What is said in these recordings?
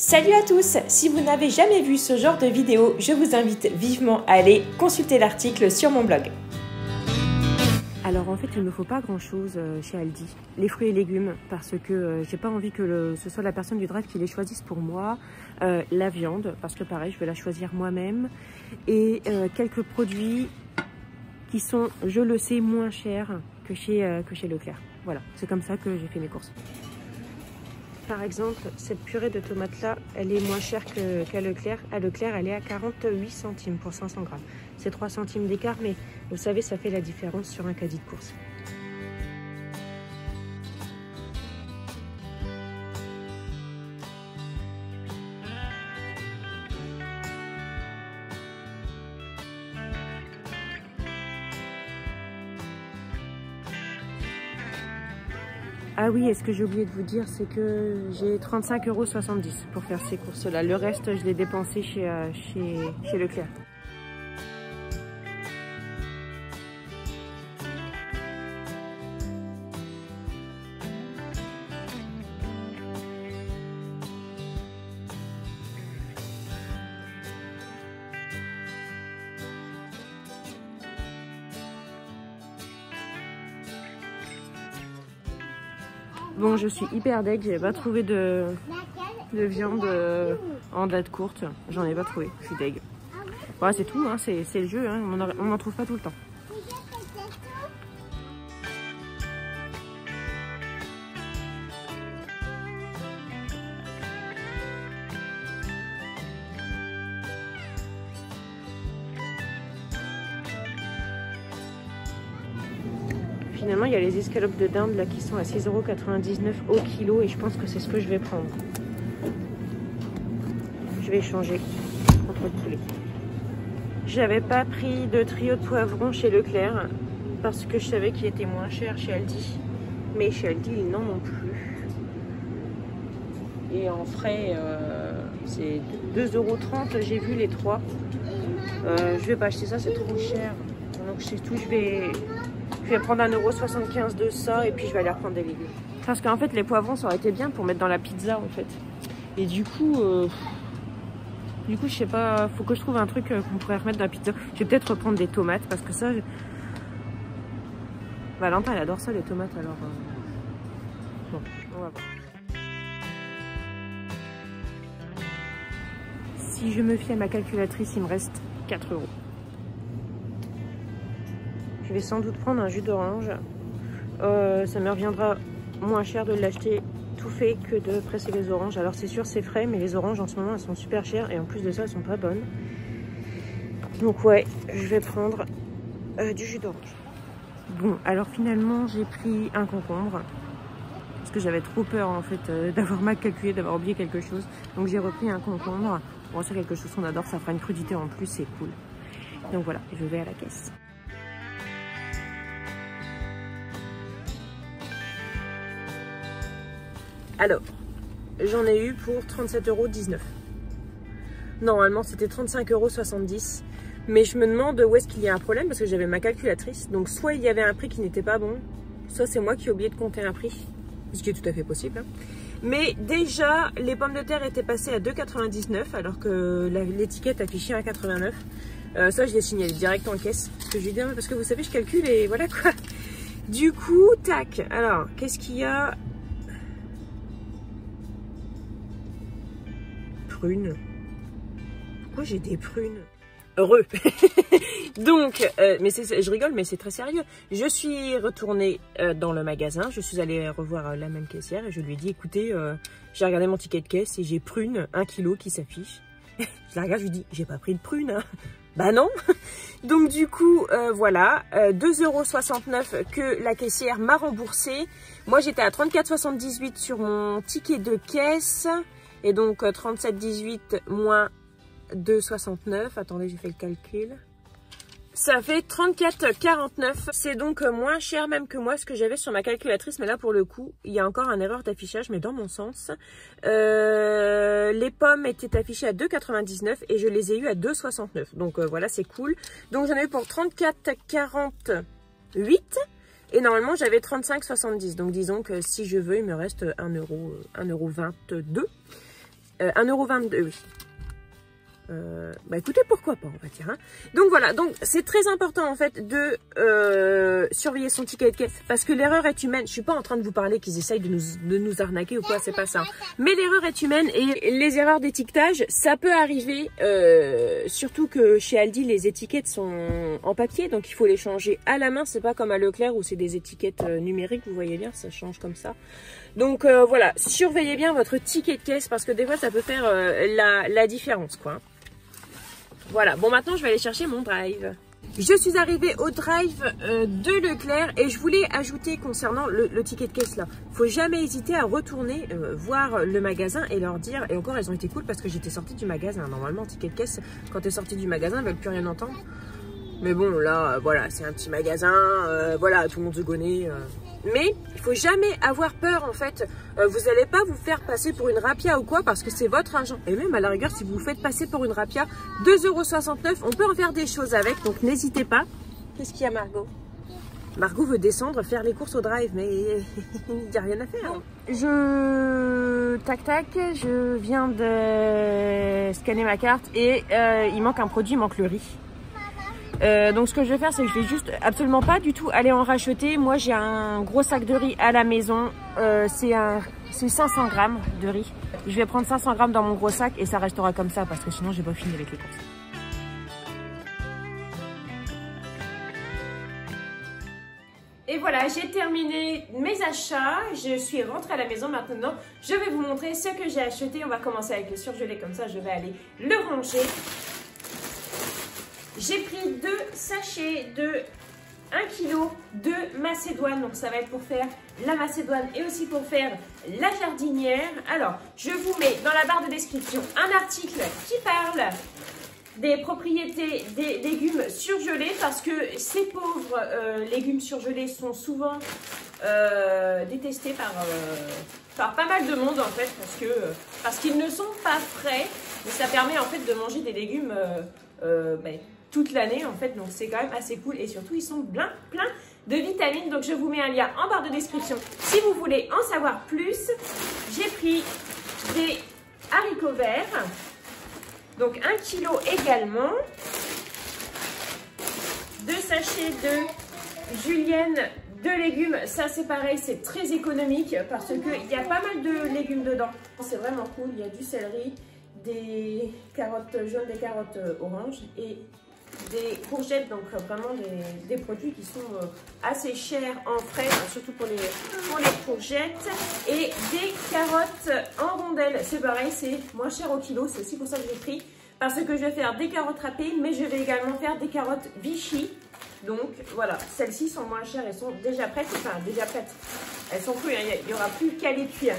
Salut à tous! Si vous n'avez jamais vu ce genre de vidéo, je vous invite vivement à aller consulter l'article sur mon blog. Alors en fait il ne me faut pas grand chose chez Aldi, les fruits et légumes, parce que j'ai pas envie que ce soit la personne du drive qui les choisisse pour moi. La viande, parce que pareil je vais la choisir moi-même, et quelques produits qui sont, je le sais, moins chers que chez Leclerc. Voilà, c'est comme ça que j'ai fait mes courses. Par exemple, cette purée de tomates là, elle est moins chère qu'à Leclerc. À Leclerc, elle est à 48 centimes pour 500 grammes. C'est 3 centimes d'écart, mais vous savez, ça fait la différence sur un caddie de course. Ah oui, et ce que j'ai oublié de vous dire, c'est que j'ai 35,70 € pour faire ces courses-là. Le reste, je l'ai dépensé chez Leclerc. Bon, je suis hyper deg, j'ai pas trouvé de viande en date courte. J'en ai pas trouvé, je suis deg. Voilà, c'est tout, hein, c'est le jeu, hein, on n'en trouve pas tout le temps. Finalement, il y a les escalopes de dinde là qui sont à 6,99 € au kilo et je pense que c'est ce que je vais prendre. Je vais échanger contre le poulet. J'avais pas pris de trio de poivrons chez Leclerc parce que je savais qu'il était moins cher chez Aldi. Mais chez Aldi, ils n'en ont plus. Et en frais, c'est 2,30 €. J'ai vu les trois. Je vais pas acheter ça, c'est trop cher. Donc c'est tout, je vais prendre 1,75 € de ça et puis je vais aller reprendre des légumes. Parce qu'en fait les poivrons ça aurait été bien pour mettre dans la pizza en fait. Et du coup je sais pas, faut que je trouve un truc qu'on pourrait remettre dans la pizza. Je vais peut-être reprendre des tomates parce que ça... Valentin elle adore ça les tomates alors... Bon, on va voir. Si je me fie à ma calculatrice, il me reste 4 €. Je vais sans doute prendre un jus d'orange. Ça me reviendra moins cher de l'acheter tout fait que de presser les oranges. Alors c'est sûr c'est frais, mais les oranges en ce moment elles sont super chères et en plus de ça elles sont pas bonnes. Donc ouais, je vais prendre du jus d'orange. Bon, alors finalement j'ai pris un concombre parce que j'avais trop peur en fait d'avoir mal calculé, d'avoir oublié quelque chose. Donc j'ai repris un concombre. Bon, c'est quelque chose qu'on adore, ça fera une crudité en plus, c'est cool. Donc voilà, je vais à la caisse. Alors, j'en ai eu pour 37,19 €. Normalement, c'était 35,70 €. Mais je me demande où est-ce qu'il y a un problème parce que j'avais ma calculatrice. Donc, soit il y avait un prix qui n'était pas bon, soit c'est moi qui ai oublié de compter un prix. Ce qui est tout à fait possible. Hein. Mais déjà, les pommes de terre étaient passées à 2,99 € alors que l'étiquette affichait 1,89 €. Ça, je l'ai signalé direct en caisse. Parce que j'ai dit, parce que vous savez, je calcule et voilà quoi. Du coup, tac. Alors, qu'est-ce qu'il y a ? Prunes. Pourquoi j'ai des prunes? Heureux. Donc, mais je rigole, mais c'est très sérieux. Je suis retournée dans le magasin, je suis allée revoir la même caissière et je lui ai dit, écoutez, j'ai regardé mon ticket de caisse et j'ai prunes 1 kg qui s'affiche. Je la regarde, je lui dis, j'ai pas pris de prunes. Hein. Bah non. Donc du coup, voilà, 2,69 € que la caissière m'a remboursé. Moi, j'étais à 34,78 € sur mon ticket de caisse. Et donc 37,18 moins 2,69. Attendez, j'ai fait le calcul. Ça fait 34,49. C'est donc moins cher même que moi ce que j'avais sur ma calculatrice. Mais là pour le coup, il y a encore une erreur d'affichage, mais dans mon sens. Les pommes étaient affichées à 2,99 et je les ai eues à 2,69. Donc voilà, c'est cool. Donc j'en ai eu pour 34,48. Et normalement j'avais 35,70. Donc disons que si je veux, il me reste 1,22 €. 1,22 €, oui. Bah écoutez, pourquoi pas, on va dire. Hein. Donc voilà, donc c'est très important en fait de surveiller son ticket de caisse parce que l'erreur est humaine. Je suis pas en train de vous parler qu'ils essayent de nous arnaquer ou quoi, c'est pas ça. Mais l'erreur est humaine et les erreurs d'étiquetage, ça peut arriver. Surtout que chez Aldi, les étiquettes sont en papier, donc il faut les changer à la main. C'est pas comme à Leclerc où c'est des étiquettes numériques, vous voyez bien, ça change comme ça. Donc voilà, surveillez bien votre ticket de caisse parce que des fois ça peut faire la différence quoi. Voilà, bon maintenant je vais aller chercher mon drive. Je suis arrivée au drive de Leclerc et je voulais ajouter concernant le ticket de caisse là. Faut jamais hésiter à retourner voir le magasin et leur dire, et encore elles ont été cool parce que j'étais sortie du magasin. Normalement ticket de caisse, quand tu es sortie du magasin, elles veulent plus rien entendre. Mais bon là, voilà, c'est un petit magasin, voilà, tout le monde se connaît. Mais il faut jamais avoir peur en fait. Vous n'allez pas vous faire passer pour une rapia ou quoi parce que c'est votre argent. Et même à la rigueur, si vous vous faites passer pour une rapia, 2,69 €, on peut en faire des choses avec. Donc n'hésitez pas. Qu'est-ce qu'il y a Margot? Margot veut descendre faire les courses au drive, mais il n'y a rien à faire. Je viens de scanner ma carte et il manque un produit, il manque le riz. Donc ce que je vais faire, c'est que je vais juste absolument pas du tout aller en racheter. Moi j'ai un gros sac de riz à la maison, c'est 500 grammes de riz. Je vais prendre 500 grammes dans mon gros sac et ça restera comme ça parce que sinon j'ai pas fini avec les courses. Et voilà, j'ai terminé mes achats, je suis rentrée à la maison maintenant. Je vais vous montrer ce que j'ai acheté. On va commencer avec le surgelé, comme ça je vais aller le ranger. J'ai pris 2 sachets de 1 kg de macédoine, donc ça va être pour faire la macédoine et aussi pour faire la jardinière. Alors, je vous mets dans la barre de description un article qui parle des propriétés des légumes surgelés parce que ces pauvres légumes surgelés sont souvent détestés par pas mal de monde en fait parce qu'ils ne sont pas frais, mais ça permet en fait de manger des légumes toute l'année en fait, donc c'est quand même assez cool et surtout ils sont plein de vitamines. Donc je vous mets un lien en barre de description si vous voulez en savoir plus. J'ai pris des haricots verts, donc 1 kg également, 2 sachets de julienne de légumes, ça c'est pareil, c'est très économique parce qu'il y a pas mal de légumes dedans, c'est vraiment cool. Il y a du céleri, des carottes jaunes, des carottes oranges et des courgettes, donc vraiment des produits qui sont assez chers en frais, surtout pour les courgettes, et des carottes en rondelles, c'est pareil, c'est moins cher au kilo, c'est aussi pour ça que j'ai pris, parce que je vais faire des carottes râpées, mais je vais également faire des carottes Vichy, donc voilà, celles-ci sont moins chères, elles sont déjà prêtes, elles sont crues, hein, il n'y aura plus qu'à les cuire.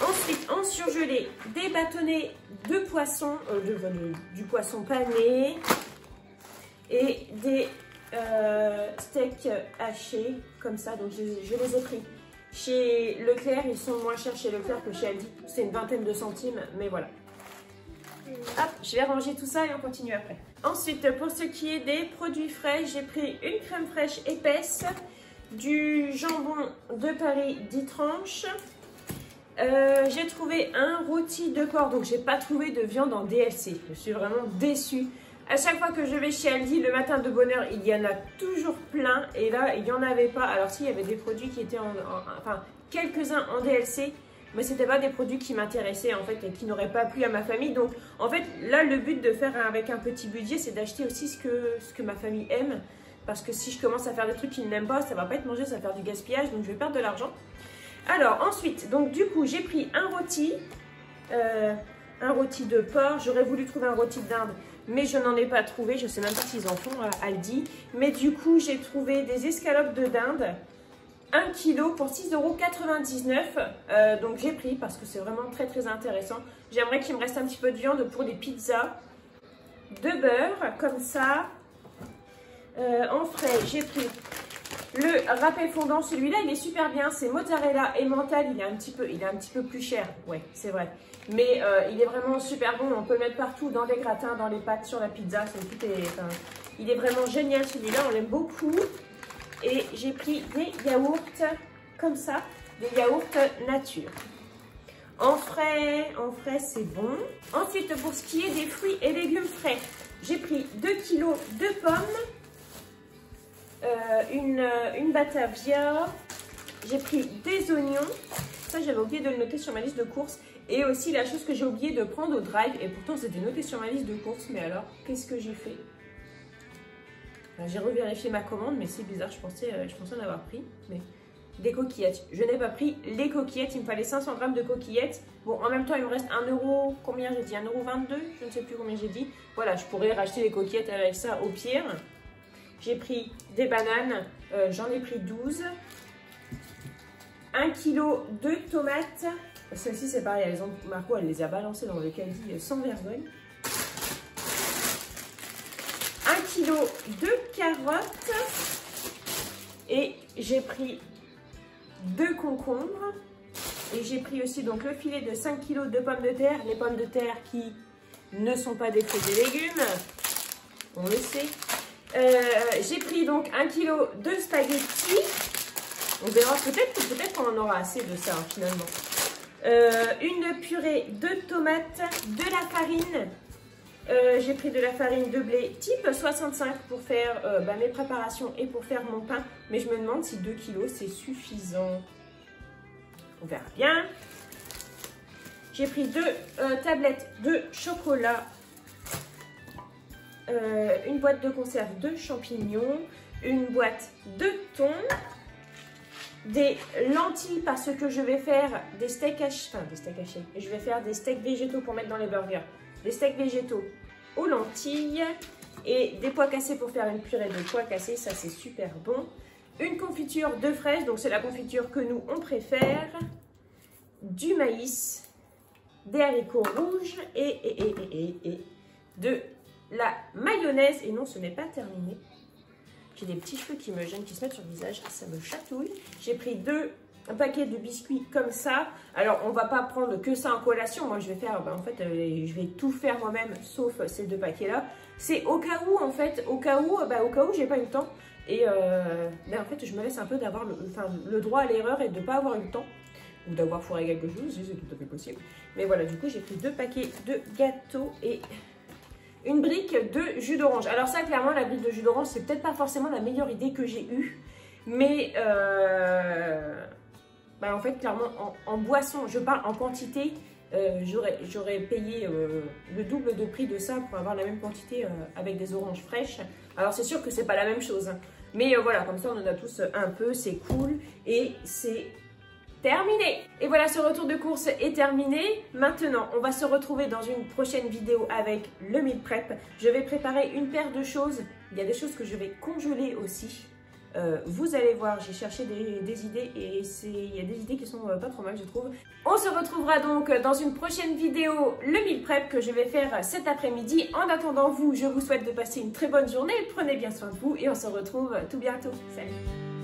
Ensuite, en surgelé, des bâtonnets de poisson, du poisson pané et des steaks hachés comme ça. Donc, je les ai pris chez Leclerc. Ils sont moins chers chez Leclerc que chez Aldi. C'est une vingtaine de centimes, mais voilà. Hop, je vais ranger tout ça et on continue après. Ensuite, pour ce qui est des produits frais, j'ai pris une crème fraîche épaisse, du jambon de Paris 10 tranches. J'ai trouvé un rôti de porc, donc j'ai pas trouvé de viande en DLC. Je suis vraiment déçue. À chaque fois que je vais chez Aldi, le matin de bonne heure, il y en a toujours plein. Et là, il n'y en avait pas. Alors si, il y avait des produits qui étaient enfin, quelques-uns en DLC. Mais c'était pas des produits qui m'intéressaient en fait et qui n'auraient pas plu à ma famille. Donc en fait, là, le but de faire avec un petit budget, c'est d'acheter aussi ce que ma famille aime. Parce que si je commence à faire des trucs qu'ils n'aiment pas, ça va pas être mangé, ça va faire du gaspillage. Donc je vais perdre de l'argent. Alors ensuite, donc du coup j'ai pris un rôti de porc. J'aurais voulu trouver un rôti de dinde, mais je n'en ai pas trouvé. Je sais même pas s'ils en font à Aldi. Mais du coup j'ai trouvé des escalopes de dinde, 1 kg pour 6,99 €. Donc j'ai pris parce que c'est vraiment très intéressant. J'aimerais qu'il me reste un petit peu de viande pour des pizzas, de beurre comme ça. En frais j'ai pris le râpé fondant, celui-là il est super bien, c'est mozzarella et mental, il est un petit peu plus cher, ouais c'est vrai, mais il est vraiment super bon, on peut le mettre partout, dans les gratins, dans les pâtes, sur la pizza, il est vraiment génial celui-là, on l'aime beaucoup. Et j'ai pris des yaourts comme ça, des yaourts nature. En frais c'est bon. Ensuite, pour ce qui est des fruits et légumes frais, j'ai pris 2 kg de pommes, une Batavia, j'ai pris des oignons, ça j'avais oublié de le noter sur ma liste de courses, et aussi la chose que j'ai oublié de prendre au drive, et pourtant c'était noté sur ma liste de courses, mais alors, qu'est-ce que j'ai fait? J'ai revérifié ma commande, mais c'est bizarre, je pensais en avoir pris, mais... Des coquillettes. Je n'ai pas pris les coquillettes. Il me fallait 500 grammes de coquillettes. Bon, en même temps, il me reste 1 euro. Combien j'ai dit? 1,22 €. Je ne sais plus combien j'ai dit. Voilà, je pourrais racheter les coquillettes avec ça au pire. J'ai pris des bananes. J'en ai pris 12. 1 kg de tomates. Celles-ci, c'est pareil. Marco, elle les a balancées dans le caddie sans vergogne. 1 kg de carottes. Et j'ai pris 2 concombres et j'ai pris aussi donc le filet de 5 kg de pommes de terre, les pommes de terre qui ne sont pas des fruits et légumes, on le sait. J'ai pris donc 1 kg de spaghettis, on verra peut-être qu'on en aura assez de ça hein, finalement. Une purée de tomates, de la farine. J'ai pris de la farine de blé type 65 pour faire mes préparations et pour faire mon pain. Mais je me demande si 2 kg c'est suffisant. On verra bien. J'ai pris 2 tablettes de chocolat. Une boîte de conserve de champignons. Une boîte de thon. Des lentilles parce que je vais faire des steaks hachés. Enfin, des steaks hachés. Je vais faire des steaks végétaux pour mettre dans les burgers. Des steaks végétaux aux lentilles et des pois cassés pour faire une purée de pois cassés, ça c'est super bon. Une confiture de fraises, donc c'est la confiture que nous on préfère. Du maïs, des haricots rouges et de la mayonnaise. Et non, ce n'est pas terminé. J'ai des petits cheveux qui me gênent, qui se mettent sur le visage, ça me chatouille. J'ai pris un paquet de biscuits comme ça. Alors, on va pas prendre que ça en collation. Moi, je vais faire, je vais tout faire moi-même, sauf ces 2 paquets-là. C'est au cas où, en fait, au cas où j'ai pas eu le temps. Et mais en fait, je me laisse un peu d'avoir le droit à l'erreur et de pas avoir eu le temps. Ou d'avoir foiré quelque chose, c'est tout à fait possible. Mais voilà, du coup, j'ai pris 2 paquets de gâteaux et une brique de jus d'orange. Alors ça, clairement, la brique de jus d'orange, c'est peut-être pas forcément la meilleure idée que j'ai eue. Mais... en fait, clairement, en boisson, je parle en quantité, j'aurais payé le double de prix de ça pour avoir la même quantité avec des oranges fraîches. Alors, c'est sûr que c'est pas la même chose. Hein. Mais voilà, comme ça, on en a tous un peu, c'est cool et c'est terminé. Et voilà, ce retour de course est terminé. Maintenant, on va se retrouver dans une prochaine vidéo avec le meal prep. Je vais préparer une paire de choses. Il y a des choses que je vais congeler aussi. Vous allez voir, j'ai cherché des idées et il y a des idées qui sont pas trop mal, je trouve. On se retrouvera donc dans une prochaine vidéo, le meal prep que je vais faire cet après-midi. En attendant, je vous souhaite de passer une très bonne journée. Prenez bien soin de vous et on se retrouve tout bientôt. Salut!